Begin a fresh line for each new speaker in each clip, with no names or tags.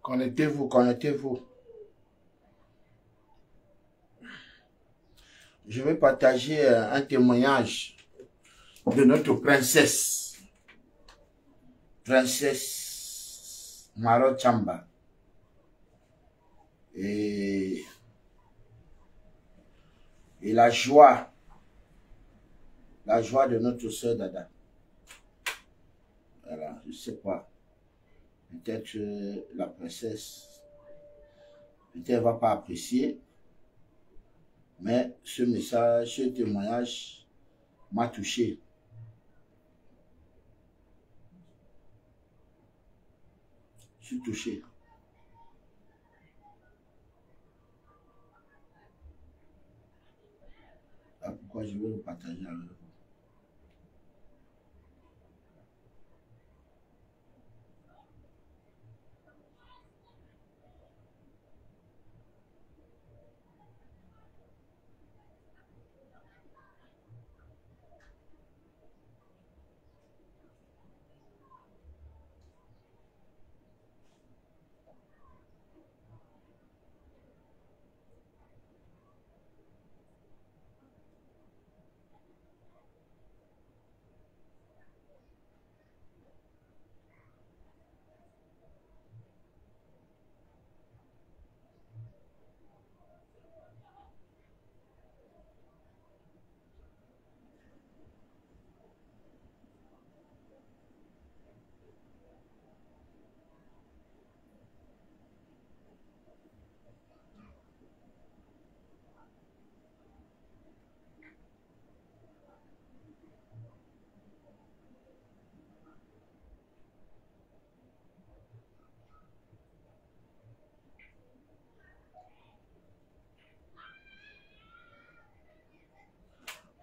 Connectez-vous, connectez-vous. Je vais partager un témoignage de notre princesse. Princesse Maro Chamba. Et la joie de notre soeur Dada. Voilà, je ne sais pas. Peut-être la princesse, peut-être elle ne va pas apprécier, mais ce message, ce témoignage m'a touché. Je suis touché. Voilà pourquoi je vais le partager avec vous.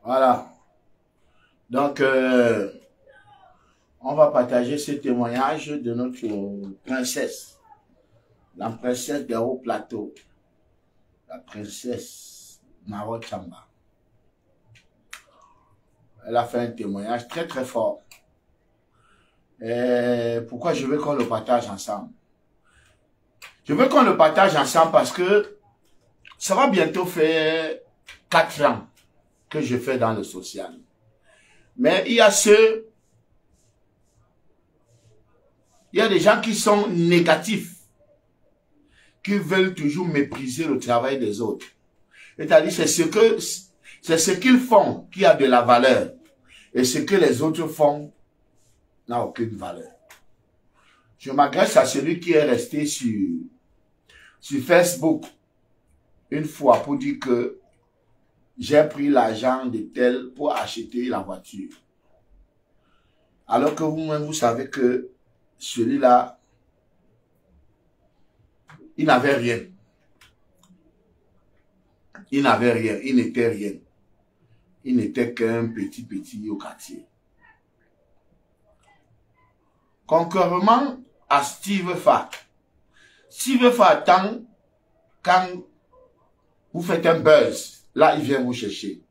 Voilà. Donc, on va partager ce témoignage de notre princesse. La princesse des hauts plateaux. La princesse Maro Chamba. Elle a fait un témoignage très très fort. Et pourquoi je veux qu'on le partage ensemble? Je veux qu'on le partage ensemble parce que ça va bientôt faire 4 ans que je fais dans le social. Mais il y a des gens qui sont négatifs, qui veulent toujours mépriser le travail des autres. C'est-à-dire, c'est ce qu'ils font qui a de la valeur. Et ce que les autres font n'a aucune valeur. Je m'adresse à celui qui est resté sur Facebook une fois pour dire que j'ai pris l'argent de tel pour acheter la voiture. Alors que vous-même, vous savez que celui-là, il n'avait rien. Il n'avait rien, il n'était rien. Il n'était qu'un petit au quartier. Concurremment à Steve Fa. Steve Fa attend quand vous faites un buzz. Là, il vient vous chercher.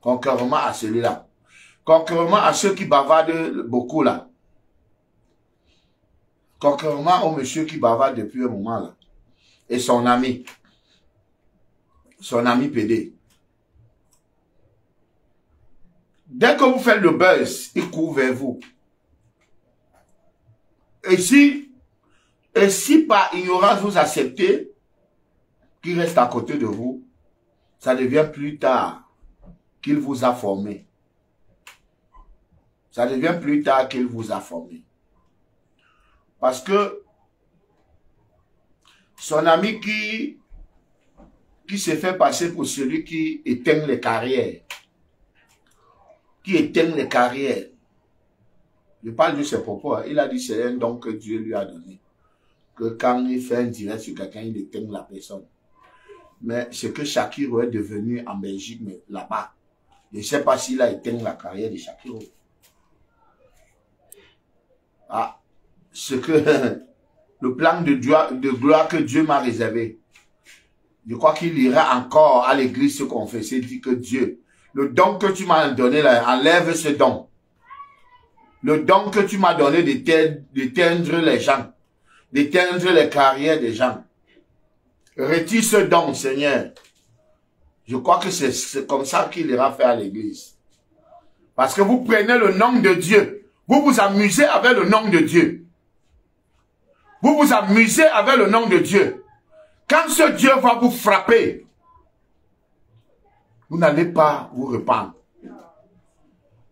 Concurremment à celui-là. Concurremment à ceux qui bavardent beaucoup là. Concurremment au monsieur qui bavarde depuis un moment là. Et son ami. Son ami PD. Dès que vous faites le buzz, il court vers vous. Et si par ignorance vous acceptez qu'il reste à côté de vous, ça devient plus tard qu'il vous a formé. Ça devient plus tard qu'il vous a formé. Parce que son ami qui se fait passer pour celui qui éteint les carrières, je parle de ses propos, il a dit c'est un don que Dieu lui a donné. Que quand il fait un direct sur quelqu'un, il éteint la personne. Mais ce que Shakiro est devenu en Belgique, mais là-bas, je ne sais pas s'il a éteint la carrière de Shakiro. Ah, ce que le plan de gloire que Dieu m'a réservé. Je crois qu'il ira encore à l'église se confesser, dit que Dieu, le don que tu m'as donné là, enlève ce don. Le don que tu m'as donné d'éteindre les gens. d'éteindre les carrières des gens. Retire ce don, Seigneur. Je crois que c'est comme ça qu'il ira faire à l'église. Parce que vous prenez le nom de Dieu. Vous vous amusez avec le nom de Dieu. Vous vous amusez avec le nom de Dieu. Quand ce Dieu va vous frapper, vous n'allez pas vous répandre.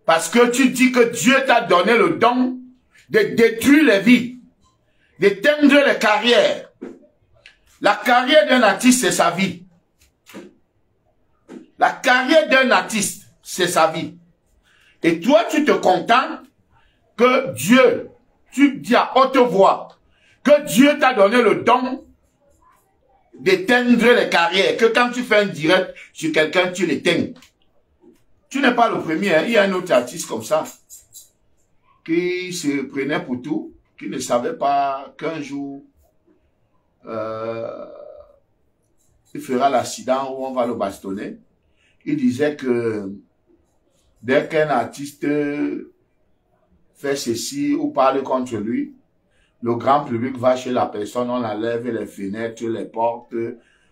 Parce que tu dis que Dieu t'a donné le don de détruire les vies, d'éteindre les carrières. La carrière d'un artiste, c'est sa vie. La carrière d'un artiste, c'est sa vie. Et toi, tu te contentes que Dieu, tu dis à haute voix, que Dieu t'a donné le don d'éteindre les carrières, que quand tu fais un direct sur quelqu'un, tu l'éteins. Tu n'es pas le premier, hein. Il y a un autre artiste comme ça, qui se prenait pour tout, qui ne savait pas qu'un jour, il fera l'accident où on va le bastonner. Il disait que dès qu'un artiste fait ceci ou parle contre lui, le grand public va chez la personne, on enlève les fenêtres, les portes,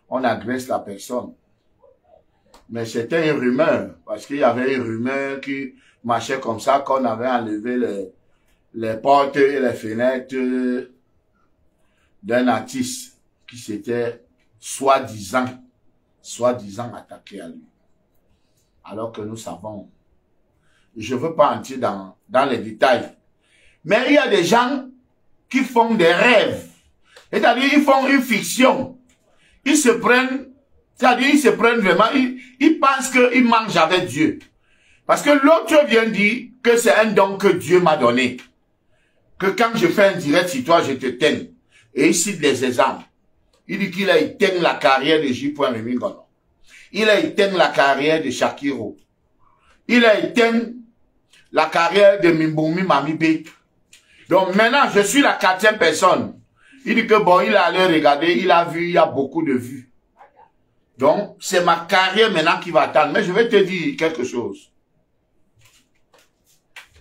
on agresse la personne. Mais c'était une rumeur, parce qu'il y avait une rumeur qui marchait comme ça, qu'on avait enlevé les portes et les fenêtres d'un artiste qui s'était soi-disant attaqué à lui. Alors que nous savons, je ne veux pas entrer dans les détails, mais il y a des gens qui font des rêves, c'est-à-dire ils font une fiction, ils se prennent, c'est-à-dire ils se prennent vraiment, ils pensent qu'ils mangent avec Dieu. Parce que l'autre vient dire que c'est un don que Dieu m'a donné. Que quand je fais un direct sur toi, je te t'aime. Et il cite des exemples. Il dit qu'il a éteint la carrière de J. Mingono. Il a éteint la carrière de Shakiro. Il a éteint la carrière de Mimboumi Mamibe. Donc maintenant, je suis la 4e personne. Il dit que bon, il est allé regarder, il a vu, il y a beaucoup de vues. Donc, c'est ma carrière maintenant qui va attendre. Mais je vais te dire quelque chose.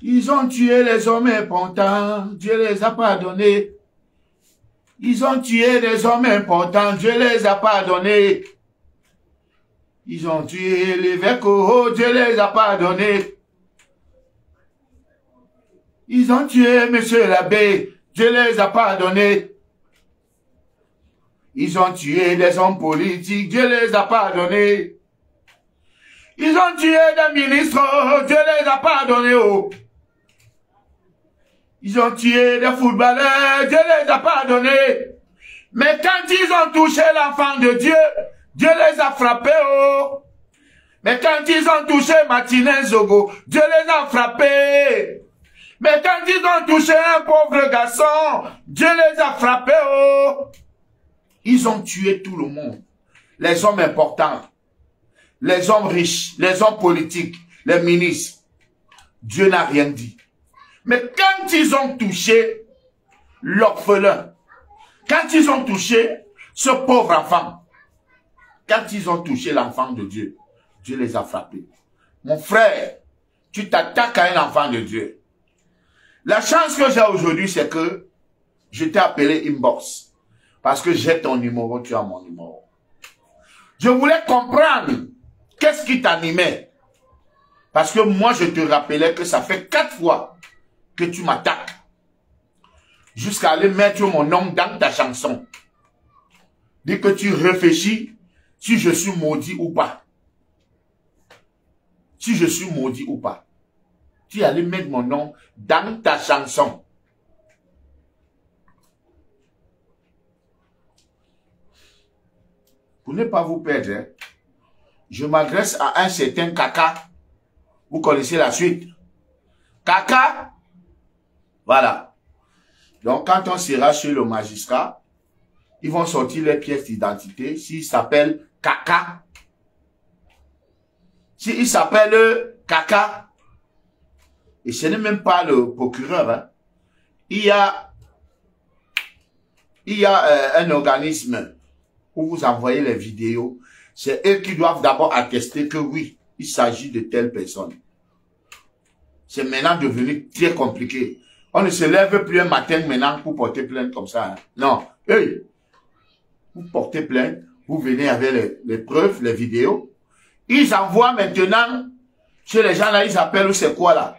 Ils ont tué les hommes importants, Dieu les a pardonnés. Ils ont tué les hommes importants, Dieu les a pardonnés. Ils ont tué l'évêque, oh, Dieu les a pardonnés. Ils ont tué monsieur l'abbé, Dieu les a pardonnés. Ils ont tué des hommes politiques, Dieu les a pardonnés. Ils ont tué des ministres, oh, Dieu les a pardonnés. Oh. Ils ont tué des footballeurs, Dieu les a pardonnés. Mais quand ils ont touché l'enfant de Dieu, Dieu les a frappés. Oh. Mais quand ils ont touché Martinez Zogo, Dieu les a frappés. Mais quand ils ont touché un pauvre garçon, Dieu les a frappés. Oh. Ils ont tué tout le monde. Les hommes importants, les hommes riches, les hommes politiques, les ministres. Dieu n'a rien dit. Mais quand ils ont touché l'orphelin, quand ils ont touché ce pauvre enfant, quand ils ont touché l'enfant de Dieu, Dieu les a frappés. Mon frère, tu t'attaques à un enfant de Dieu. La chance que j'ai aujourd'hui, c'est que je t'ai appelé inbox. Parce que j'ai ton numéro, tu as mon numéro. Je voulais comprendre qu'est-ce qui t'animait. Parce que moi, je te rappelais que ça fait 4 fois que tu m'attaques. Jusqu'à aller mettre mon nom dans ta chanson. Dis que tu réfléchis si je suis maudit ou pas. Si je suis maudit ou pas. Tu allais mettre mon nom dans ta chanson. Pour ne pas vous perdre, hein, je m'adresse à un certain Kaka. Vous connaissez la suite. Kaka, voilà. Donc, quand on sera chez le magistrat, ils vont sortir les pièces d'identité. S'il s'appelle Kaka, s'il s'appelle Kaka, et ce n'est même pas le procureur, hein, il y a un organisme où vous envoyez les vidéos. C'est eux qui doivent d'abord attester que oui, il s'agit de telle personne. C'est maintenant devenu très compliqué. On ne se lève plus un matin maintenant pour porter plainte comme ça. Hein. Non. Hey, vous portez plainte, vous venez avec les preuves, les vidéos. Ils envoient maintenant, chez les gens là, ils appellent, c'est quoi là?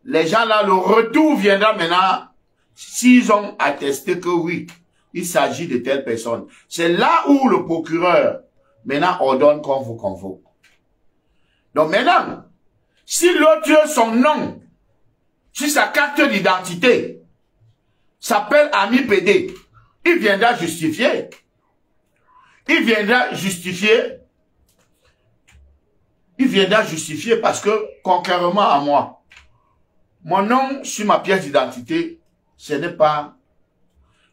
Les gens là, le retour viendra maintenant, s'ils ont attesté que oui, il s'agit de telle personne. C'est là où le procureur, maintenant, ordonne qu'on vous convoque. Donc maintenant, si l'autre, son nom, si sa carte d'identité s'appelle Ami PD, il viendra justifier. Il viendra justifier. Il viendra justifier parce que, contrairement à moi, mon nom sur ma pièce d'identité, ce n'est pas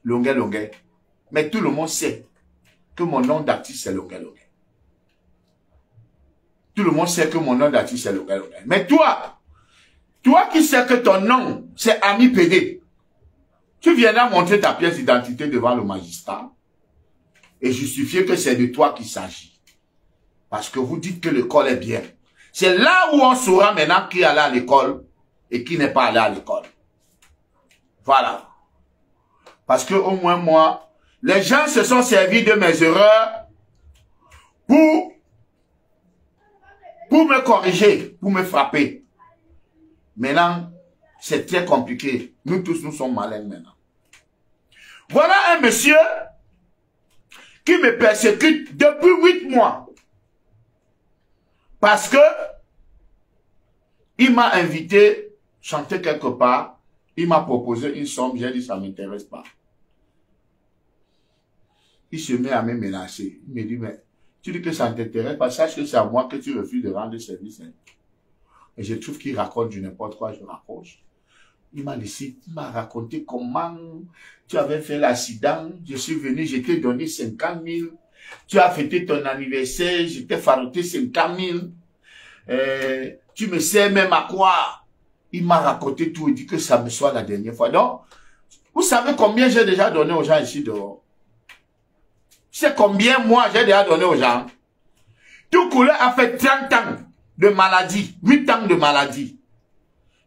Longuet. Mais tout le monde sait que mon nom d'artiste, c'est Longuet. Tout le monde sait que mon nom d'artiste, c'est Longuet. Mais toi qui sais que ton nom, c'est Ami PD, tu viendras montrer ta pièce d'identité devant le magistrat et justifier que c'est de toi qu'il s'agit. Parce que vous dites que l'école est bien. C'est là où on saura maintenant qui est allé à l'école et qui n'est pas allé à l'école. Voilà. Parce que au moins moi, les gens se sont servis de mes erreurs pour me corriger, pour me frapper. Maintenant, c'est très compliqué. Nous tous, nous sommes malins maintenant. Voilà un monsieur qui me persécute depuis 8 mois. Parce que il m'a invité chanter quelque part. Il m'a proposé une somme. J'ai dit, ça ne m'intéresse pas. Il se met à me menacer. Il me dit, mais tu dis que ça ne t'intéresse pas. Sache que c'est à moi que tu refuses de rendre service. Et je trouve qu'il raconte du n'importe quoi. Je raccroche. Il m'a laissé, il m'a raconté comment tu avais fait l'accident. Je suis venu, je t'ai donné 50 000. Tu as fêté ton anniversaire, je t'ai faroté 50 000. Tu me sais même à quoi. Il m'a raconté tout et dit que ça me soit la dernière fois. Donc, vous savez combien j'ai déjà donné aux gens ici dehors? C'est combien moi j'ai déjà donné aux gens? Tout couleur a fait 30 ans de maladie, 8 ans de maladie.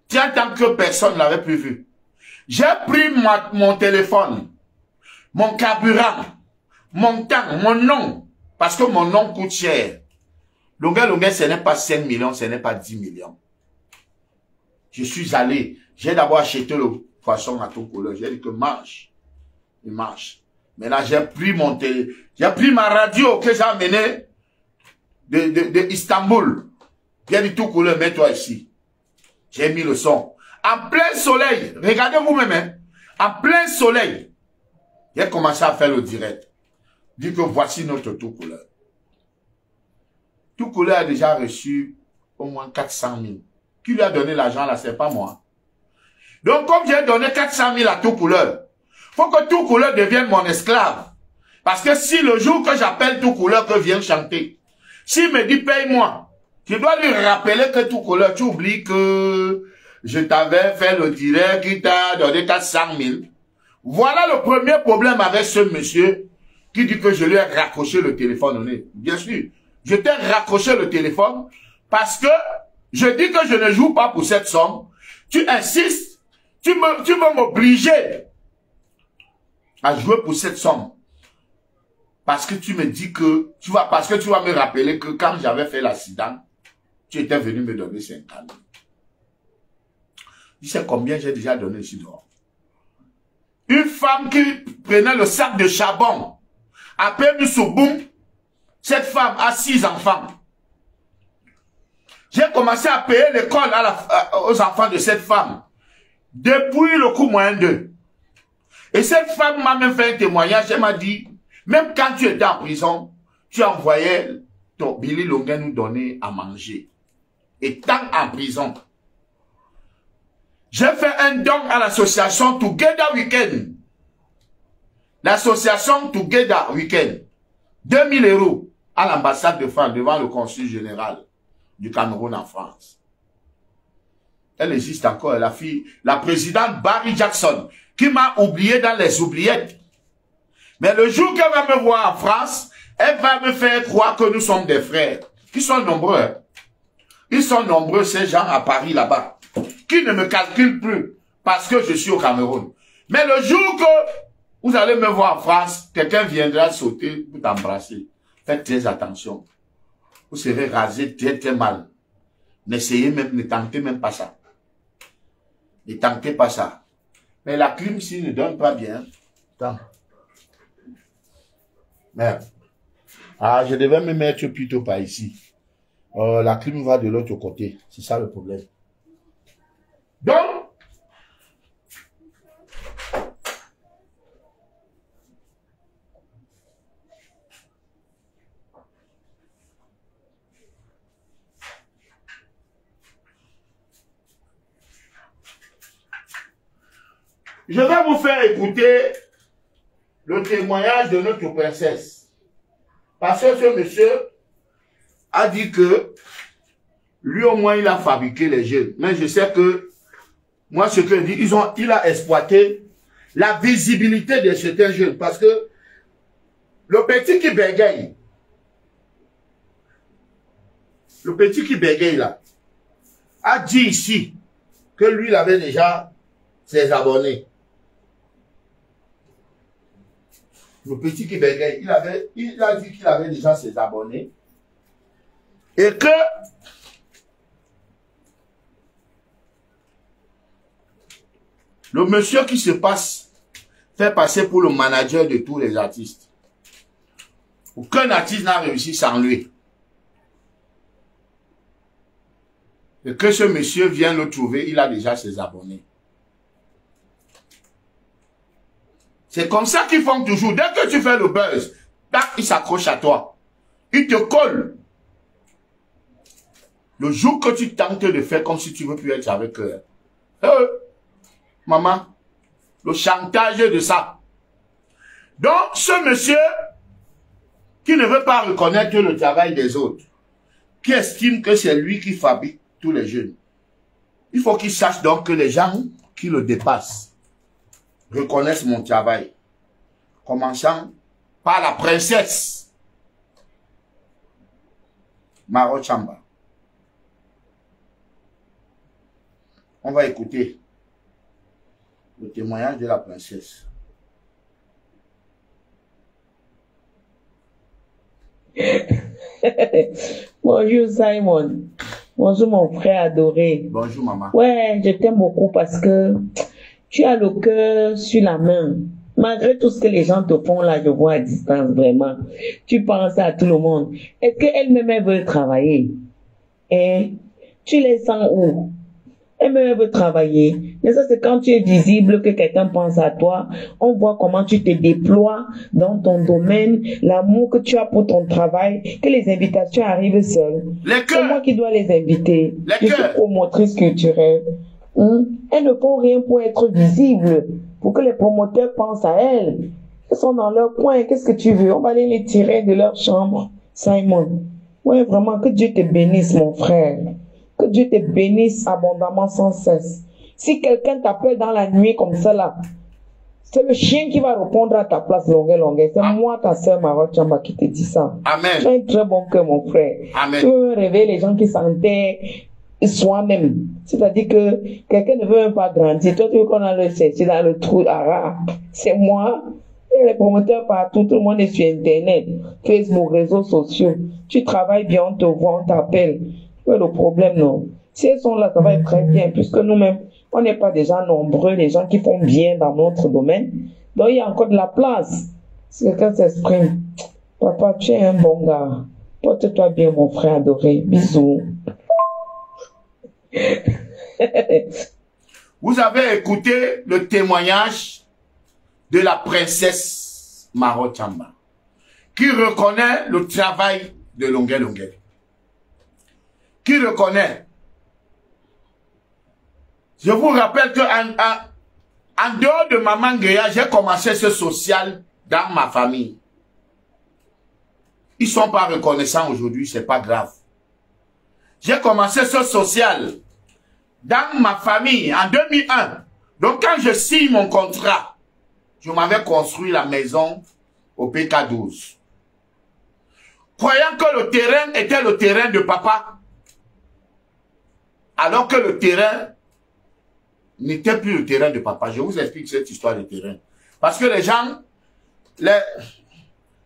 30 ans que personne ne l'avait plus vu. J'ai pris mon téléphone, mon carburant, mon temps, mon nom, parce que mon nom coûte cher. Longuet, ce n'est pas 5 millions, ce n'est pas 10 millions. Je suis allé, j'ai d'abord acheté le poisson à tout couleur. J'ai dit que mange. Il marche. Maintenant, j'ai pris ma radio que j'ai amenée de Istanbul. J'ai dit tout couleur, mets-toi ici. J'ai mis le son. En plein soleil, regardez vous-même, hein, en plein soleil, j'ai commencé à faire le direct. Dit que voici notre tout couleur. Tout couleur a déjà reçu au moins 400 000. Qui lui a donné l'argent là, c'est pas moi. Donc comme j'ai donné 400 000 à tout couleur, faut que tout couleur devienne mon esclave. Parce que si le jour que j'appelle tout couleur que vient chanter, s'il me dit paye-moi, je dois lui rappeler que tout couleur, tu oublies que je t'avais fait le direct qui t'a donné 400 000. Voilà le premier problème avec ce monsieur qui dit que je lui ai raccroché le téléphone au nez. Bien sûr, je t'ai raccroché le téléphone parce que je dis que je ne joue pas pour cette somme. Tu insistes, tu veux m'obliger à jouer pour cette somme. Parce que tu me dis que, parce que tu vas me rappeler que quand j'avais fait l'accident, tu étais venu me donner 50 000. Tu sais combien j'ai déjà donné ici dehors? Une femme qui prenait le sac de charbon, après Moussoboum, cette femme a 6 enfants. J'ai commencé à payer l'école aux enfants de cette femme. Depuis le coût moyen d'eux. Et cette femme m'a même fait un témoignage. Elle m'a dit, même quand tu étais en prison, tu envoyais ton Billy Longuet nous donner à manger. Étant en prison. J'ai fait un don à l'association Together Weekend. L'association Together Weekend. 2 000 € à l'ambassade de France devant le consul général du Cameroun en France. Elle existe encore, la présidente Barry Jackson, qui m'a oublié dans les oubliettes. Mais le jour qu'elle va me voir en France, elle va me faire croire que nous sommes des frères. Ils sont nombreux. Hein? Ils sont nombreux, ces gens à Paris là-bas, qui ne me calculent plus. parce que je suis au Cameroun. Mais le jour que vous allez me voir en France, quelqu'un viendra sauter pour t'embrasser. Faites très attention. Vous serez rasé très très mal. N'essayez même, ne tentez même pas ça. Ne tentez pas ça. Mais la clim ici ne donne pas bien. Attends. Merde. Ah, je devais me mettre plutôt par ici. La clim va de l'autre côté. C'est ça le problème. Donc, je vais vous faire écouter le témoignage de notre princesse. Parce que ce monsieur a dit que lui au moins il a fabriqué les jeunes. Mais je sais que moi ce que je dis, il a exploité la visibilité de certains jeunes. Parce que le petit qui bégaye là, a dit ici que lui il avait déjà ses abonnés. Le petit qui bégaye, il a dit qu'il avait déjà ses abonnés. Et que le monsieur qui se fait passer pour le manager de tous les artistes. Aucun artiste n'a réussi sans lui. Et que ce monsieur vient le trouver, il a déjà ses abonnés. C'est comme ça qu'ils font toujours. Dès que tu fais le buzz, tac, il s'accroche à toi. Il te colle. Le jour que tu tentes de faire comme si tu veux plus être avec eux. Maman, le chantage de ça. Donc, ce monsieur qui ne veut pas reconnaître le travail des autres, qui estime que c'est lui qui fabrique tous les jeunes, il faut qu'il sache donc que les gens qui le dépassent reconnaissent mon travail. Commençant par la princesse Maro Chamba. On va écouter le témoignage de la princesse.
Bonjour Simon. Bonjour mon frère adoré.
Bonjour maman.
Ouais, je t'aime beaucoup parce que tu as le cœur sur la main. Malgré tout ce que les gens te font là, je vois à distance vraiment. Tu penses à tout le monde. Est-ce qu'elle-même elle veut travailler? Hein? Tu les sens où? Elle-même veut travailler. Mais ça, c'est quand tu es visible que quelqu'un pense à toi. On voit comment tu te déploies dans ton domaine, l'amour que tu as pour ton travail, que les invitations arrivent seules. C'est moi qui dois les inviter. Je suis promotrice culturelle. Elles ne font rien pour être visibles, pour que les promoteurs pensent à elles. Elles sont dans leur coin. Qu'est-ce que tu veux? On va aller les tirer de leur chambre. Simon. Ouais, vraiment, que Dieu te bénisse, mon frère. Que Dieu te bénisse abondamment sans cesse. Si quelqu'un t'appelle dans la nuit comme ça là, c'est le chien qui va répondre à ta place longueur. C'est moi, ta sœur Maro Chamba, qui te dit ça.
Amen.
Tu as un très bon cœur, mon frère.
Amen.
Tu veux réveiller les gens qui s'enterrent soi-même. C'est-à-dire que quelqu'un ne veut même pas grandir. Toi, tu veux qu'on a le chercher dans le trou à c'est moi. Et les promoteurs partout, tout le monde est sur Internet, Facebook, réseaux sociaux. Tu travailles bien, on te voit, on t'appelle. Le problème, non. Si elles sont là, ça va être très bien, puisque nous-mêmes, on n'est pas déjà nombreux, les gens qui font bien dans notre domaine. Donc, il y a encore de la place. Si quelqu'un s'exprime, papa, tu es un bon gars. Porte-toi bien, mon frère adoré. Bisous.
Vous avez écouté le témoignage de la princesse Maro Chamba, qui reconnaît le travail de Longuet. Qui reconnaît. Je vous rappelle que en dehors de Maman Guéa, j'ai commencé ce social dans ma famille. Ils sont pas reconnaissants aujourd'hui, c'est pas grave. J'ai commencé ce social dans ma famille en 2001. Donc quand je signe mon contrat, je m'avais construit la maison au PK12. Croyant que le terrain était le terrain de papa, alors que le terrain n'était plus le terrain de papa. Je vous explique cette histoire de terrain. Parce que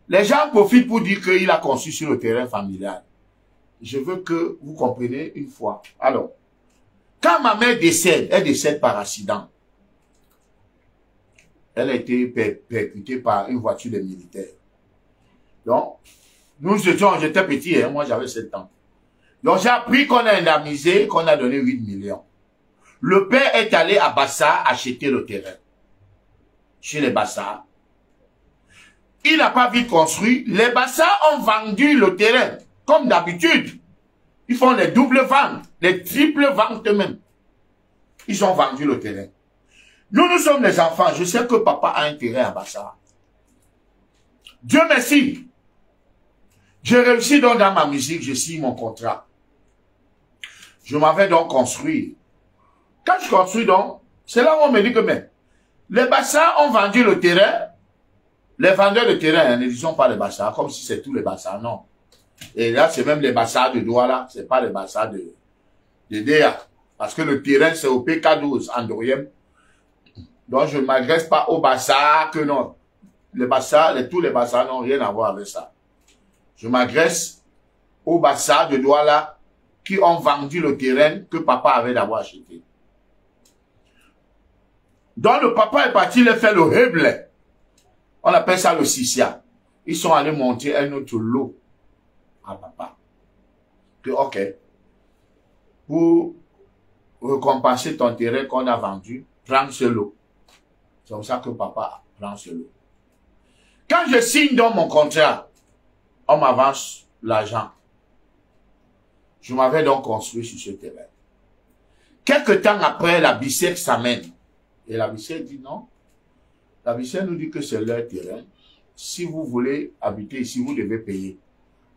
les gens profitent pour dire qu'il a conçu sur le terrain familial. Je veux que vous compreniez une fois. Alors, quand ma mère décède, elle décède par accident. Elle a été percutée par une voiture de militaires. Donc, j'étais petit, hein, moi j'avais 7 ans. Donc j'ai appris qu'on a indemnisé, qu'on a donné 8 millions. Le père est allé à Bassa acheter le terrain. Chez les Bassa. Il n'a pas vite construit. Les Bassa ont vendu le terrain. Comme d'habitude. Ils font les doubles ventes, les triples ventes même. Ils ont vendu le terrain. Nous sommes les enfants. Je sais que papa a intérêt à Bassa. Dieu merci. J'ai réussi donc dans ma musique, je signe mon contrat. Je m'avais donc construit. Quand je construis donc, c'est là où on me dit que mais, les Bassa ont vendu le terrain. Les vendeurs de terrain, ne disons pas les Bassa, comme si c'est tous les Bassa, non. Et là, c'est même les Bassa de Douala, c'est pas les Bassa de Déa. Parce que le terrain, c'est au PK12, en Doriem. Donc, je ne m'agresse pas aux Bassa que non. Les Bassa, tous les Bassa n'ont rien à voir avec ça. Je m'agresse aux Bassa de Douala qui ont vendu le terrain que papa avait d'abord acheté. Donc, le papa est parti, il a fait le Heble. On appelle ça le Sissia. Ils sont allés monter un autre lot à papa. Que, ok, pour récompenser ton terrain qu'on a vendu, prends ce lot. C'est comme ça que papa prend ce lot. Quand je signe dans mon contrat, on m'avance l'argent. Je m'avais donc construit sur ce terrain. Quelque temps après, la BICEC s'amène. Et la BICEC dit non. La BICEC nous dit que c'est leur terrain. Si vous voulez habiter ici, vous devez payer.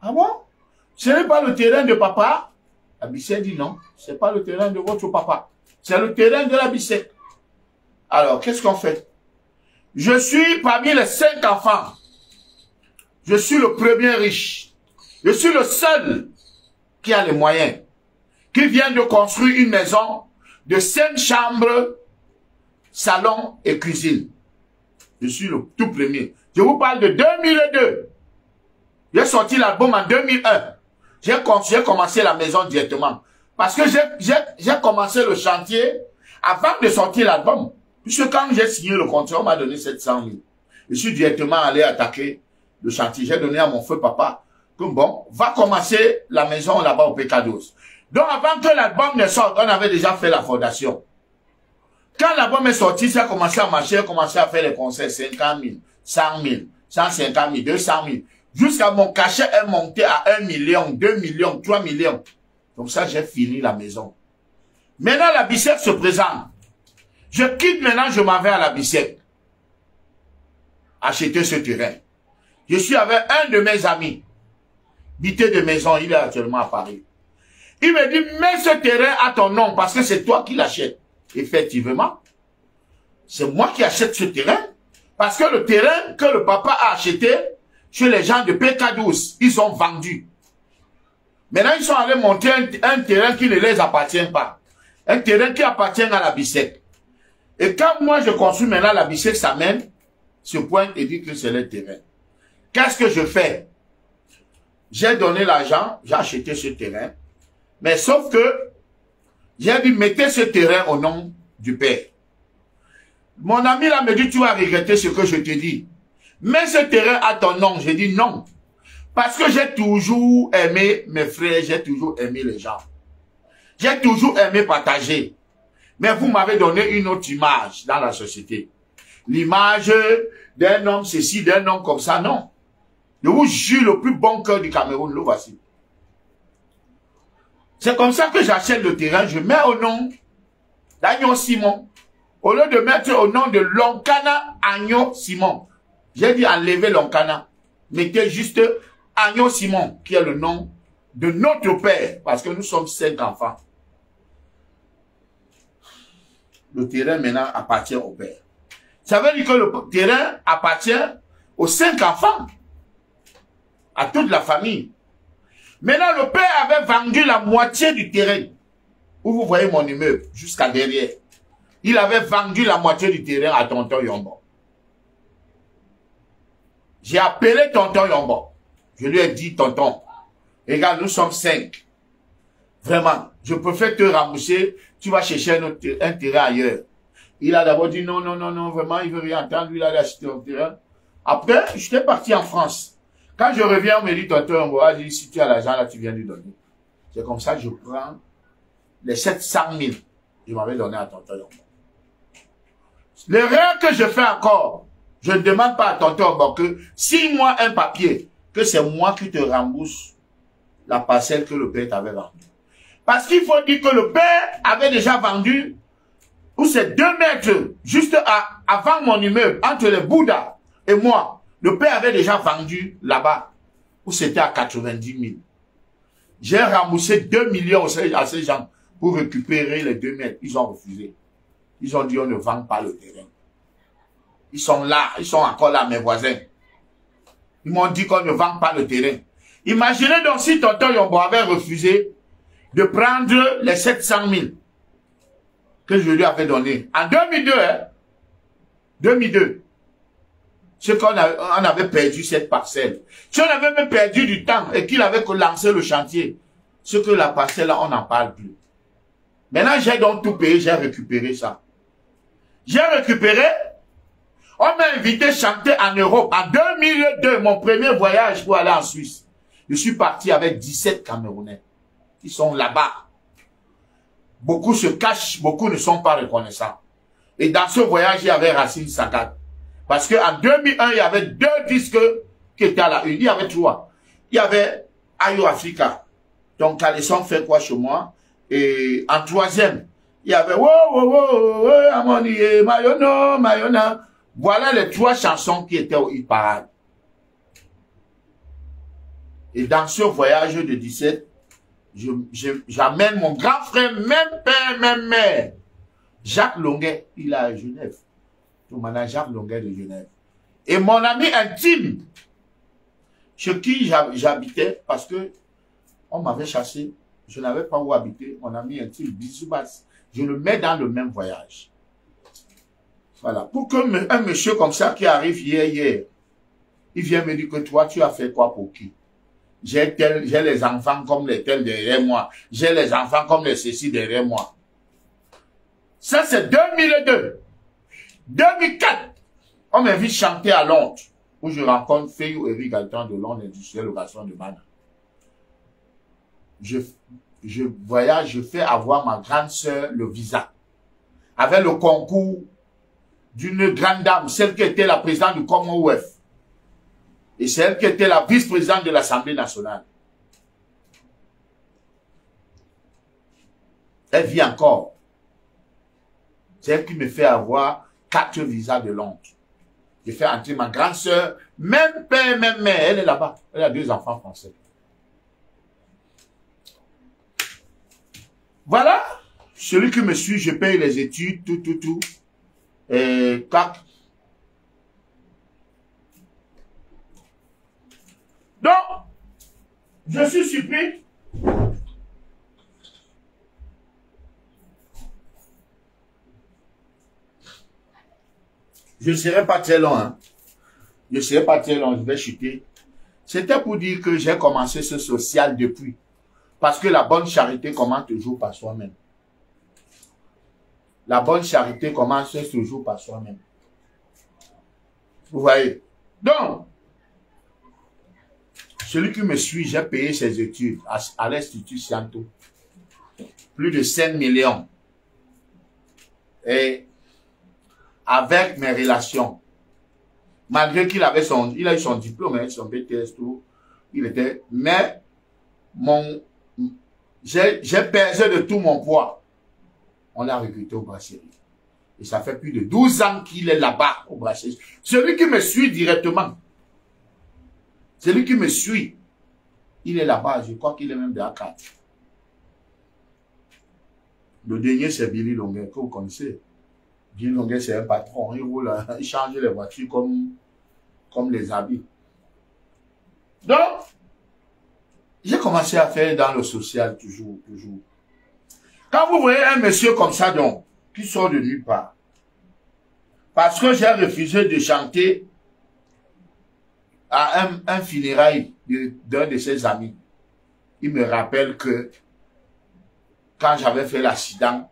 Ah bon? Ce n'est pas le terrain de papa? La BICEC dit non. Ce n'est pas le terrain de votre papa. C'est le terrain de la BICEC. Alors, qu'est-ce qu'on fait? Je suis parmi les 5 enfants. Je suis le premier riche. Je suis le seul qui a les moyens. Qui vient de construire une maison de 5 chambres, salon et cuisine. Je suis le tout premier. Je vous parle de 2002. J'ai sorti l'album en 2001. J'ai commencé la maison directement. Parce que j'ai commencé le chantier avant de sortir l'album. Puisque quand j'ai signé le contrat, on m'a donné 700 000. Je suis directement allé attaquer le chantier. J'ai donné à mon feu papa que bon, va commencer la maison là-bas au PK12. Donc avant que l'album ne sorte, on avait déjà fait la fondation. Quand l'album est sorti, ça a commencé à marcher, a commencé à faire les concerts 50 000, 100 000, 150 000, 200 000. Jusqu'à mon cachet est monté à 1 million, 2 millions, 3 millions. Comme ça, j'ai fini la maison. Maintenant, la BICEC se présente. Je quitte maintenant, je m'en vais à la BICEC. Acheter ce terrain. Je suis avec un de mes amis. Bité de maison, il est actuellement à Paris. Il me dit, mets ce terrain à ton nom parce que c'est toi qui l'achètes. Effectivement, c'est moi qui achète ce terrain. Parce que le terrain que le papa a acheté chez les gens de PK12, ils ont vendu. Maintenant, ils sont allés monter un terrain qui ne les appartient pas. Un terrain qui appartient à la BICEC. Et quand moi je construis maintenant, la BICEC s'amène, se pointe et dit que c'est le terrain. Qu'est-ce que je fais? J'ai donné l'argent, j'ai acheté ce terrain. Mais sauf que, j'ai dit, mettez ce terrain au nom du père. Mon ami là me dit, tu vas regretter ce que je te dis. Mets ce terrain à ton nom. J'ai dit non. Parce que j'ai toujours aimé mes frères, j'ai toujours aimé les gens. J'ai toujours aimé partager. Mais vous m'avez donné une autre image dans la société. L'image d'un homme ceci, d'un homme comme ça, non. Je vous jure, le plus bon cœur du Cameroun, le voici. C'est comme ça que j'achète le terrain, je mets au nom d'Agnon Simon. Au lieu de mettre au nom de Lonkana Agnon Simon. J'ai dit enlever Lonkana. Mettez juste Agnon Simon, qui est le nom de notre père, parce que nous sommes 5 enfants. Le terrain maintenant appartient au père. Ça veut dire que le terrain appartient aux 5 enfants, à toute la famille. Maintenant, le père avait vendu la moitié du terrain, où vous voyez mon immeuble, jusqu'à derrière. Il avait vendu la moitié du terrain à tonton Yombo. J'ai appelé tonton Yombo. Je lui ai dit, tonton, regarde, nous sommes 5. Vraiment, je préfère te rembourser. Tu vas chercher un terrain ailleurs. Il a d'abord dit non, non, non, non, vraiment, il veut rien entendre. Lui, il a acheté un terrain. Après, j'étais parti en France. Quand je reviens, on me dit, tonton Yombo, dit, si tu as l'argent, là, tu viens lui donner. C'est comme ça que je prends les 700 000. Je m'avais donné à tonton Yombo. L'erreur que je fais encore, je ne demande pas à tonton Yombo que, signe-moi un papier, que c'est moi qui te rembourse la parcelle que le père t'avait vendue. Parce qu'il faut dire que le père avait déjà vendu, où c'est 2 mètres, juste avant mon immeuble, entre les Bouddhas et moi. Le père avait déjà vendu là-bas, où c'était à 90 000. J'ai remboursé 2 millions à ces gens pour récupérer les 2 mètres. Ils ont refusé. Ils ont dit on ne vend pas le terrain. Ils sont là, ils sont encore là, mes voisins. Ils m'ont dit qu'on ne vend pas le terrain. Imaginez donc si tonton Yombo avait refusé de prendre les 700 000 que je lui avais donné. En 2002, hein, 2002, c'est qu'on avait perdu cette parcelle. Si on avait même perdu du temps et qu'il avait lancé le chantier, ce que la parcelle, là, on n'en parle plus. Maintenant, j'ai donc tout payé, j'ai récupéré ça. J'ai récupéré, on m'a invité à chanter en Europe. En 2002, mon premier voyage pour aller en Suisse. Je suis parti avec 17 Camerounais. Ils sont là-bas. Beaucoup se cachent, beaucoup ne sont pas reconnaissants. Et dans ce voyage, il y avait Racine Sakat. Parce qu'en 2001, il y avait 2 disques qui étaient à la une. Il y avait 3. Il y avait Ayo Africa. Donc, Calisson fait quoi chez moi? Et en 3e, il y avait Amoni, Mayono, Mayona. Voilà les 3 chansons qui étaient au hit parade. Et dans ce voyage de 17, j'amène mon grand frère, même père, même mère. Jacques Longuet, il est à Genève. Tout maintenant Jacques Longuet de Genève. Et mon ami intime, chez qui j'habitais, parce que on m'avait chassé, je n'avais pas où habiter, mon ami intime, Bissoubas, je le mets dans le même voyage. Voilà. Pour que un monsieur comme ça qui arrive hier, il vient me dire que toi, tu as fait quoi pour qui? J'ai les enfants comme les tels derrière moi. J'ai les enfants comme les ceci derrière moi. Ça, c'est 2002. 2004, on m'invite chanter à Londres, où je rencontre Fayou Eric Galtan de Londres, industriel location de Mana. Je voyage, je fais avoir ma grande sœur le visa. Avec le concours d'une grande dame, celle qui était la présidente du Commonwealth. Et c'est elle qui était la vice-présidente de l'Assemblée nationale. Elle vit encore. C'est elle qui me fait avoir 4 visas de Londres. J'ai fait entrer ma grande sœur, même père, même mère. Elle est là-bas. Elle a 2 enfants français. Voilà. Celui qui me suit, je paye les études, tout. Et 4. Donc, je suis surpris. Je ne serai pas très long. Hein. Je ne serai pas très long, je vais chuter. C'était pour dire que j'ai commencé ce social depuis. Parce que la bonne charité commence toujours par soi-même. La bonne charité commence toujours par soi-même. Vous voyez? Donc, celui qui me suit, j'ai payé ses études à l'Institut Sciento. Plus de 5 millions. Et avec mes relations, malgré qu'il avait il a eu son diplôme, son BTS, tout, il était, mais j'ai pesé de tout mon poids. On l'a recruté au Brasserie. Et ça fait plus de 12 ans qu'il est là-bas au Brasserie. Celui qui me suit directement, celui qui me suit, il est là-bas, je crois qu'il est même de Dakar. Le dernier, c'est Billy Longuet, que vous connaissez. Billy Longuet, c'est un patron, il roule, il change les voitures comme les habits. Donc, j'ai commencé à faire dans le social toujours. Quand vous voyez un monsieur comme ça, donc, qui sort de nulle part. Parce que j'ai refusé de chanter à un funérail d'un de ses amis. Il me rappelle que quand j'avais fait l'accident,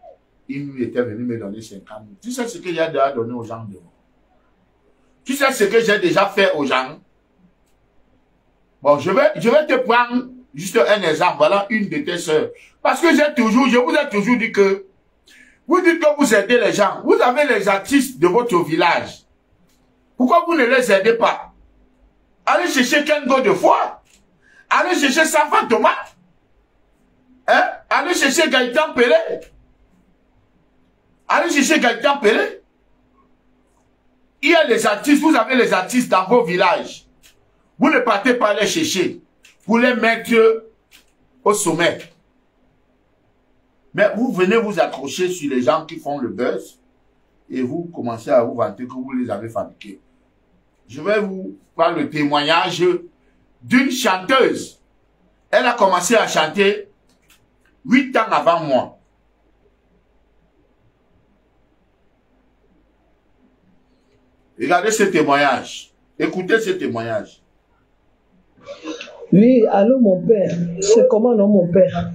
il était venu me donner 50 000. Tu sais ce que j'ai déjà donné aux gens de moi? Tu sais ce que j'ai déjà fait aux gens? Bon, je vais te prendre juste un exemple. Voilà une de tes sœurs. Parce que je vous ai toujours dit que vous dites que vous aidez les gens. Vous avez les artistes de votre village. Pourquoi vous ne les aidez pas? Allez chercher Kengo de foi. Allez chercher Safan Thomas. Hein? Allez chercher Gaëtan Pelé. Allez chercher Gaëtan Pelé. Il y a les artistes, vous avez les artistes dans vos villages. Vous ne partez pas les chercher. Vous les mettre au sommet. Mais vous venez vous accrocher sur les gens qui font le buzz et vous commencez à vous vanter que vous les avez fabriqués. Je vais vous faire le témoignage d'une chanteuse. Elle a commencé à chanter 8 ans avant moi. Regardez ce témoignage. Écoutez ce témoignage.
Oui, allô mon père. C'est comment non mon père?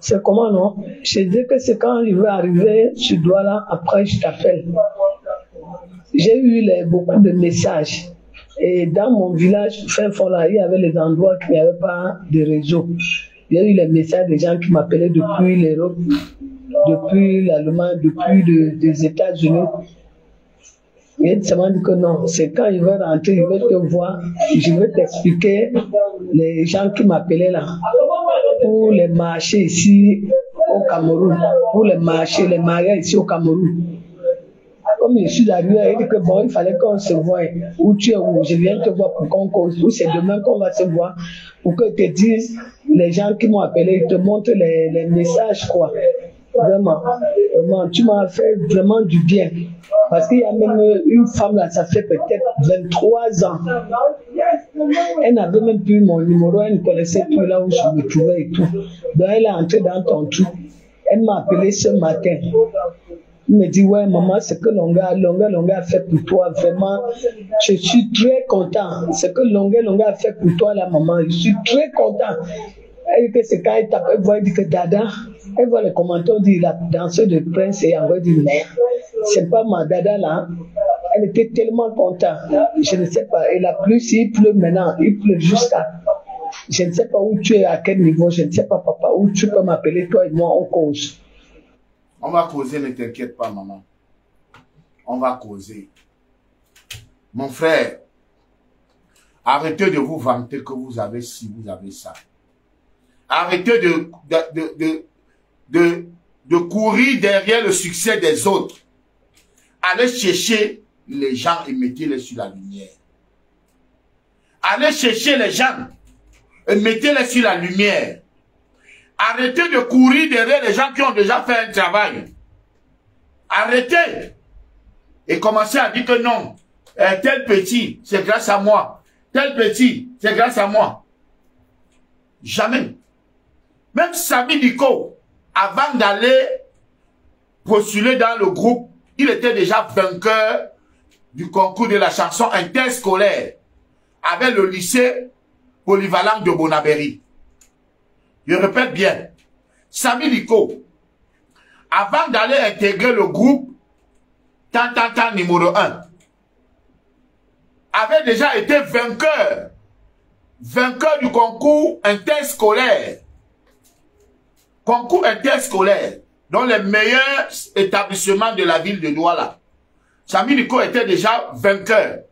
C'est comment non? Je dis que c'est quand il va arriver, tu dois là, après je t'appelle. J'ai eu beaucoup de messages. Et dans mon village, fin fond là, il y avait les endroits qui n'avaient pas de réseau. Il y a eu les messages des gens qui m'appelaient depuis l'Europe, depuis l'Allemagne, depuis des États-Unis. Et ça m'a dit que non, c'est quand il va rentrer, il va te voir, je vais t'expliquer les gens qui m'appelaient là, pour les marchés ici au Cameroun, pour les marchés, les mariages ici au Cameroun. Comme je suis arrivé, il dit que bon, il fallait qu'on se voie, où tu es, où je viens te voir pour qu'on cause, ou c'est demain qu'on va se voir, pour que te disent les gens qui m'ont appelé, ils te montrent les messages, quoi. Vraiment, vraiment, tu m'as fait vraiment du bien. Parce qu'il y a même une femme là, ça fait peut-être 23 ans. Elle n'avait même plus mon numéro, elle ne connaissait plus là où je me trouvais et tout. Donc elle est entrée dans ton tout. Elle m'a appelé ce matin. Il me dit, ouais maman, ce que Longa a fait pour toi, vraiment, je suis très content. Ce que Longa a fait pour toi là, maman, je suis très content. Elle dit que c'est quand elle tape, elle voit, elle dit que Dada, elle voit les commentaires, dit la danseuse de Prince et elle va dire merde, c'est pas ma Dada là. Elle était tellement contente. Je ne sais pas, et la pluie, s'il pleut maintenant, il pleut jusqu'à. Je ne sais pas où tu es, à quel niveau, je ne sais pas papa, où tu peux m'appeler, toi et moi, on cause.
On va causer, ne t'inquiète pas maman. On va causer. Mon frère, arrêtez de vous vanter que vous avez ci, vous avez ça. Arrêtez de courir derrière le succès des autres. Allez chercher les gens et mettez-les sur la lumière. Allez chercher les gens et mettez-les sur la lumière. Arrêtez de courir derrière les gens qui ont déjà fait un travail. Arrêtez. Et commencez à dire que non, tel petit, c'est grâce à moi. Tel petit, c'est grâce à moi. Jamais. Même Sami Diko, avant d'aller postuler dans le groupe, il était déjà vainqueur du concours de la chanson interscolaire avec le lycée polyvalent de Bonabéry. Je répète bien, Sami Diko, avant d'aller intégrer le groupe numéro 1, avait déjà été vainqueur du concours interscolaire. Concours interscolaire dans les meilleurs établissements de la ville de Douala. Sami Diko était déjà vainqueur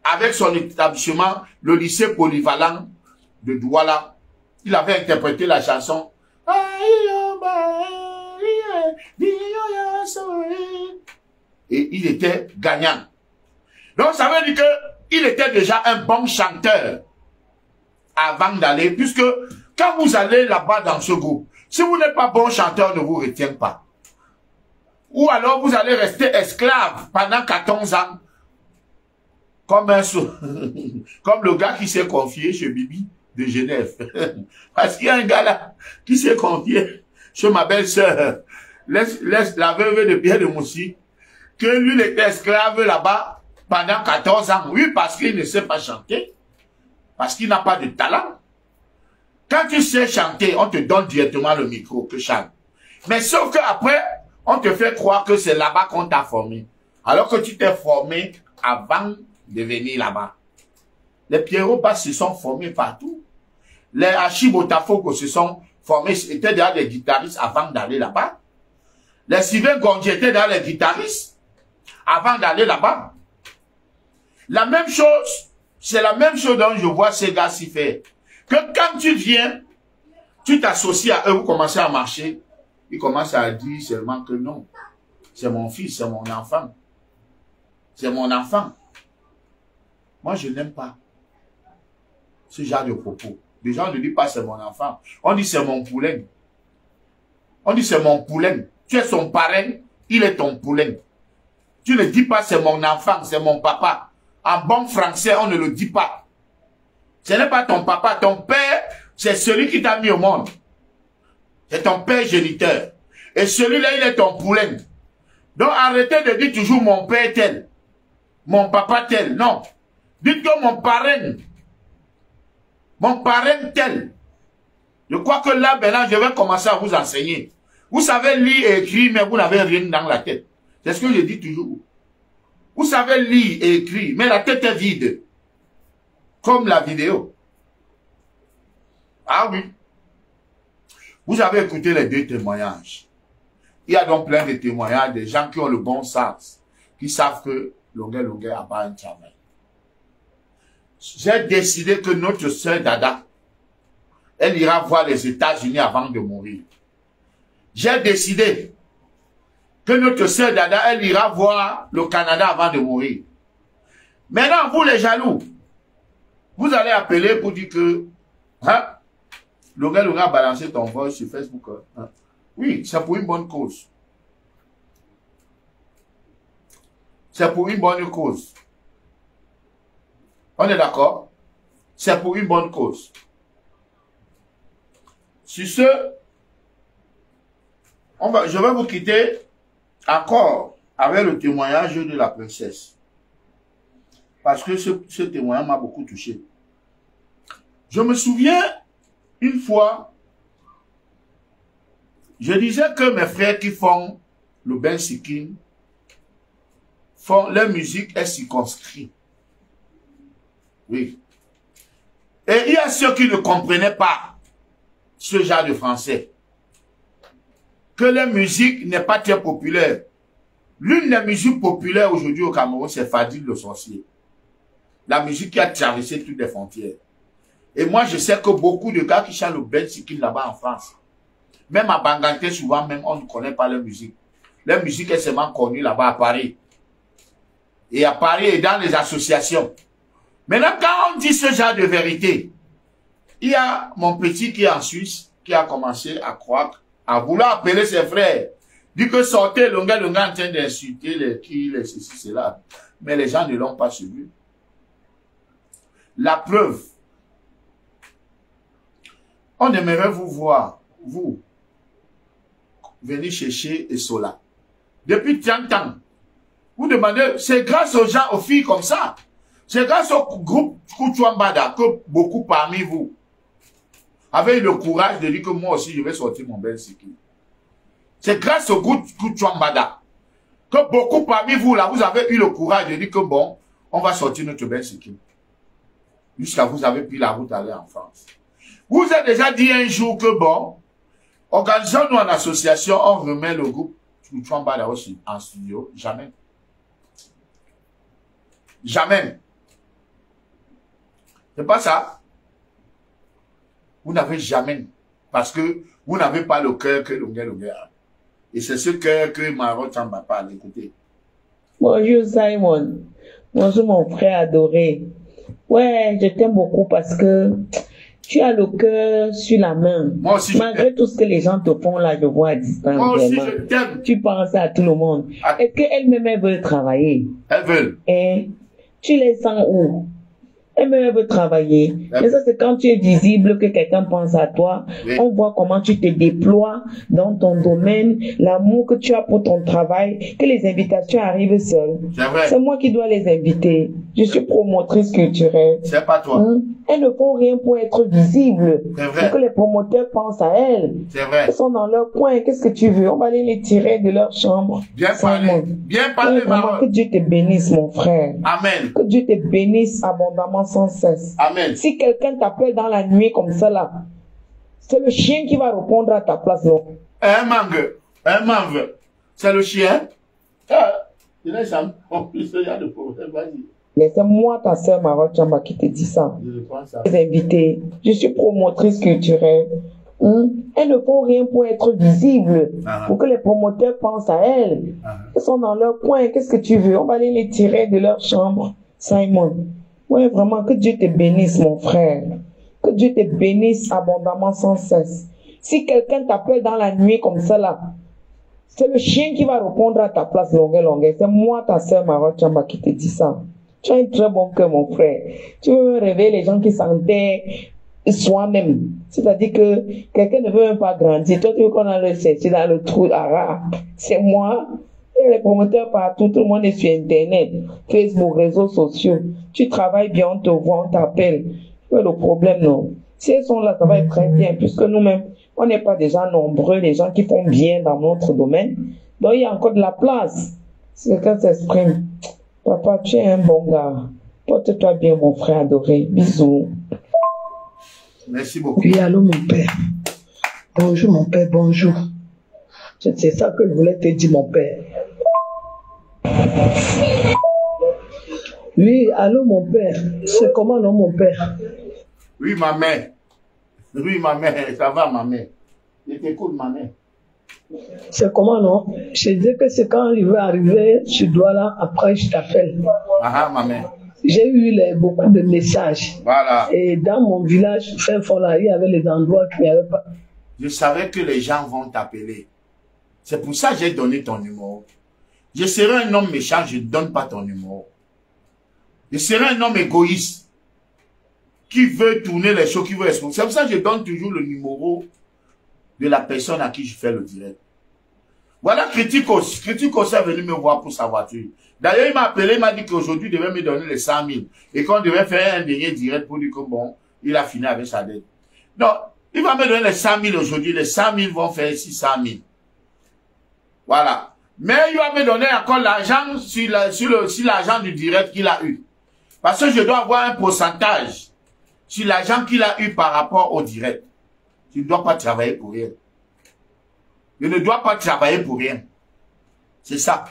avec son établissement, le lycée polyvalent de Douala. Il avait interprété la chanson et il était gagnant. Donc ça veut dire qu'il était déjà un bon chanteur avant d'aller, puisque quand vous allez là-bas dans ce groupe, si vous n'êtes pas bon chanteur, ne vous retient pas. Ou alors vous allez rester esclave pendant 14 ans, comme le gars qui s'est confié chez Bibi de Genève. Parce qu'il y a un gars là qui s'est confié chez ma belle-sœur. laisse la veuve de Pierre de Moussi, que lui, il était esclave là-bas pendant 14 ans. Oui, parce qu'il ne sait pas chanter. Parce qu'il n'a pas de talent. Quand tu sais chanter, on te donne directement le micro que chante. Mais sauf qu'après, on te fait croire que c'est là-bas qu'on t'a formé. Alors que tu t'es formé avant de venir là-bas. Les Pierrot Basse se sont formés partout. Les Achibotafoko se sont formés, étaient déjà des guitaristes avant d'aller là-bas. Les Sylvain Gondier étaient déjà les guitaristes avant d'aller là-bas. La même chose, c'est la même chose dont je vois ces gars s'y faire. Que quand tu viens, tu t'associes à eux, vous commencez à marcher, ils commencent à dire seulement que non. C'est mon fils, c'est mon enfant. C'est mon enfant. Moi, je n'aime pas ce genre de propos. Les gens ne disent pas c'est mon enfant. On dit c'est mon poulain. On dit c'est mon poulain. Tu es son parrain, il est ton poulain. Tu ne dis pas c'est mon enfant, c'est mon papa. En bon français, on ne le dit pas. Ce n'est pas ton papa, ton père, c'est celui qui t'a mis au monde. C'est ton père géniteur. Et celui-là, il est ton poulain. Donc arrêtez de dire toujours mon père tel, mon papa tel. Non. Dites que mon parrain tel. Je crois que là, maintenant, je vais commencer à vous enseigner. Vous savez lire et écrire, mais vous n'avez rien dans la tête. C'est ce que je dis toujours. Vous savez lire et écrire, mais la tête est vide. Comme la vidéo. Ah oui. Vous avez écouté les deux témoignages. Il y a donc plein de témoignages des gens qui ont le bon sens, qui savent que Longuet a pas un travail. J'ai décidé que notre sœur Dada, elle ira voir les États-Unis avant de mourir. J'ai décidé que notre sœur Dada, elle ira voir le Canada avant de mourir. Maintenant, vous les jaloux, vous allez appeler pour dire que, hein, Longuet a balancé ton voice sur Facebook. Hein. Oui, c'est pour une bonne cause. C'est pour une bonne cause. On est d'accord? C'est pour une bonne cause. Sur ce, je vais vous quitter encore avec le témoignage de la princesse. Parce que ce témoignage m'a beaucoup touché. Je me souviens, une fois, je disais que mes frères qui font le Ben Sikkim, leur musique est circonscrite. Oui. Et il y a ceux qui ne comprenaient pas ce genre de français. Que la musique n'est pas très populaire. L'une des musiques populaires aujourd'hui au Cameroun, c'est Fadil le sorcier. La musique qui a traversé toutes les frontières. Et moi, je sais que beaucoup de gars qui chantent le Ben Sikkim là-bas en France, même à Banganté, souvent même, on ne connaît pas leur musique. Leur musique est seulement connue là-bas à Paris. Et à Paris et dans les associations. Maintenant, quand on dit ce genre de vérité, il y a mon petit qui est en Suisse, qui a commencé à croire, à vouloir appeler ses frères. Dit que sortez, Longuet en train d'insulter les ceci, cela. Mais les gens ne l'ont pas suivi. La preuve. On aimerait vous voir, vous, venir chercher Essola. Depuis 30 ans, vous demandez, c'est grâce aux gens, aux filles comme ça. C'est grâce au groupe Kouchouambada que beaucoup parmi vous avaient eu le courage de dire que moi aussi je vais sortir mon Ben Sikkim. C'est grâce au groupe Kouchouambada que beaucoup parmi vous là, vous avez eu le courage de dire que bon, on va sortir notre Ben Sikkim. Jusqu'à vous avez pris la route aller en France. Vous avez déjà dit un jour que bon, organisons-nous en association, on remet le groupe Kouchouambada aussi en studio. Jamais. Jamais. C'est pas ça. Vous n'avez jamais. Parce que vous n'avez pas le cœur que Longuet a. Et c'est ce cœur que Maro Tamba parle. Écoutez.
Bonjour Simon. Bonjour mon frère adoré. Ouais, je t'aime beaucoup parce que tu as le cœur sur la main.
Moi aussi,
malgré tout ce que les gens te font là, je vois à distance.
Moi aussi,
vraiment.
je t'aime.
Tu penses à tout le monde. Est-ce qu'elle-même, elle veut travailler?
Elle veut.
Et tu les sens où? Elle veut travailler. Mais ça, c'est quand tu es visible que quelqu'un pense à toi.
Oui.
On voit comment tu te déploies dans ton domaine, l'amour que tu as pour ton travail, que les invitations arrivent seules.
C'est vrai.
C'est moi qui dois les inviter. Je suis promotrice culturelle.
C'est pas toi.
Elles ne font rien pour être visibles.
C'est vrai.
Pour que les promoteurs pensent à elles.
C'est vrai.
Elles sont dans leur coin. Qu'est-ce que tu veux? On va aller les tirer de leur chambre.
Bien parlé.
Simon.
Bien parlé,
Vraiment, que
maman.
Dieu te bénisse, mon frère.
Amen.
Que Dieu te bénisse abondamment sans cesse.
Amen.
Si quelqu'un t'appelle dans la nuit comme ça là, c'est le chien qui va répondre à ta place, non?
Un mangue. Un mangue. C'est le chien. Ah, il est ça. En plus, il y a de problème. Vas-y.
Laissez-moi ta sœur Maroc Chamba qui te dit ça.
Je prends ça.
Les invités, je suis promotrice culturelle. Elles ne font rien pour être visibles. Pour que les promoteurs pensent à elles. Elles sont dans leur coin. Qu'est-ce que tu veux? On va aller les tirer de leur chambre. Simon. Oui, vraiment, que Dieu te bénisse, mon frère. Que Dieu te bénisse abondamment sans cesse. Si quelqu'un t'appelle dans la nuit comme ça là, c'est le chien qui va répondre à ta place, longueur. C'est moi, ta sœur Maroc Chamba, qui te dit ça. Tu as un très bon cœur, mon frère. Tu veux réveiller les gens qui s'enterrent soi-même. C'est-à-dire que quelqu'un ne veut même pas grandir. Toi, tu veux qu'on aille le chercher dans le trou à rat. C'est moi. Et les promoteurs partout, tout le monde est sur Internet, Facebook, réseaux sociaux. Tu travailles bien, on te voit, on t'appelle. C'est le problème, non. Si elles sont là, ça va être très bien, puisque nous-mêmes, on n'est pas déjà nombreux, les gens qui font bien dans notre domaine. Donc, il y a encore de la place. Si quelqu'un s'exprime. Papa, tu es un bon gars. Porte-toi bien, mon frère adoré. Bisous.
Merci beaucoup.
Oui, allô, mon père. Bonjour, mon père, bonjour. C'est ça que je voulais te dire, mon père. Oui, allô, mon père. C'est comment, non, mon père?
Oui, ma mère. Oui, ma mère. Ça va, ma mère. Je t'écoute, ma mère.
C'est comment, non? Je dis que c'est quand il va arriver sur Douala, après je t'appelle.
Ah, ma mère.
J'ai eu beaucoup de messages.
Voilà.
Et dans mon village, fin fond là, il y avait les endroits qu'il n'y avait pas.
Je savais que les gens vont t'appeler. C'est pour ça que j'ai donné ton numéro. Je serai un homme méchant, je ne donne pas ton numéro. Je serai un homme égoïste qui veut tourner les choses, qui veut exploser. C'est pour ça que je donne toujours le numéro de la personne à qui je fais le direct. Voilà Criticos. Criticos est venu me voir pour sa voiture. D'ailleurs, il m'a appelé, il m'a dit qu'aujourd'hui, il devait me donner les 100 000. Et qu'on devait faire un dernier direct pour dire que bon, il a fini avec sa dette. Donc, il va me donner les 100 000 aujourd'hui. Les 100 000 vont faire 600 000. Voilà. Mais il va me donner encore l'argent sur l'argent du direct qu'il a eu. Parce que je dois avoir un pourcentage sur l'argent qu'il a eu par rapport au direct. Tu ne dois pas travailler pour rien. Je ne dois pas travailler pour rien. C'est ça.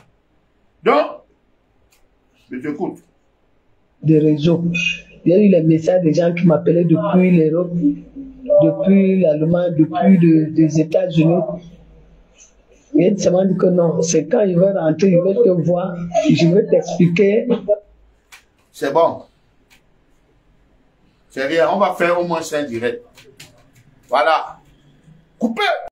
Donc, je t'écoute.
Des réseaux. Il y a eu les messages des gens qui m'appelaient depuis l'Europe, depuis l'Allemagne, depuis des États-Unis. Ils se dit que non, c'est quand il va rentrer, il va te voir, je vais t'expliquer.
C'est bon. C'est rien, on va faire au moins 5 directs. Voilà. Coupez.